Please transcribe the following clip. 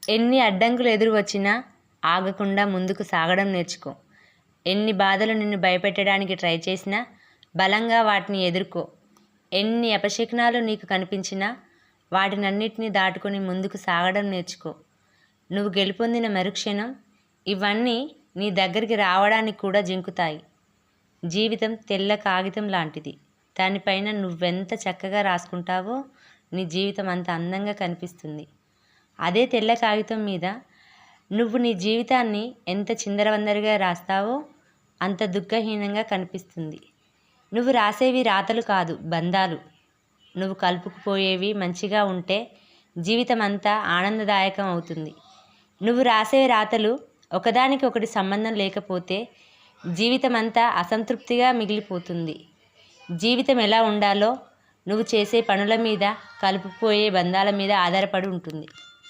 ఎన్ని అడ్డంకులు ఎదురు వచ్చినా ఆగకుండా ముందుకు సాగడం నేర్చుకో. ఎన్ని బాధలు నిన్ను భయపెట్టడానికి ట్రై చేసినా బలంగా వాటిని ఎదుర్కో. ఎన్ని అపశకునాలు నీకు కనిపించినా వాటినన్నిటినీ దాటుకొని ముందుకు సాగడం నేర్చుకో. నువ్వు గెలుపొందిన మరుక్షణం ఇవన్నీ నీ దగ్గరికి రావడానికి కూడా జింకుతాయి. జీవితం తెల్ల కాగితం లాంటిది. దానిపైన నువ్వెంత చక్కగా రాసుకుంటావో నీ జీవితం అంత అందంగా కనిపిస్తుంది. అదే తెల్ల కాగితం మీద నువ్వు నీ జీవితాన్ని ఎంత చిందరవందరగా రాస్తావో అంత దుఃఖహీనంగా కనిపిస్తుంది. నువ్వు రాసేవి రాతలు కాదు, బంధాలు. నువ్వు కలుపుకుపోయేవి మంచిగా ఉంటే జీవితం అంతా ఆనందదాయకం అవుతుంది. నువ్వు రాసే రాతలు ఒకదానికి ఒకటి సంబంధం లేకపోతే జీవితం అంతా అసంతృప్తిగా మిగిలిపోతుంది. జీవితం ఎలా ఉండాలో నువ్వు చేసే పనుల మీద, కలుపుకుపోయే బంధాల మీద ఆధారపడి ఉంటుంది.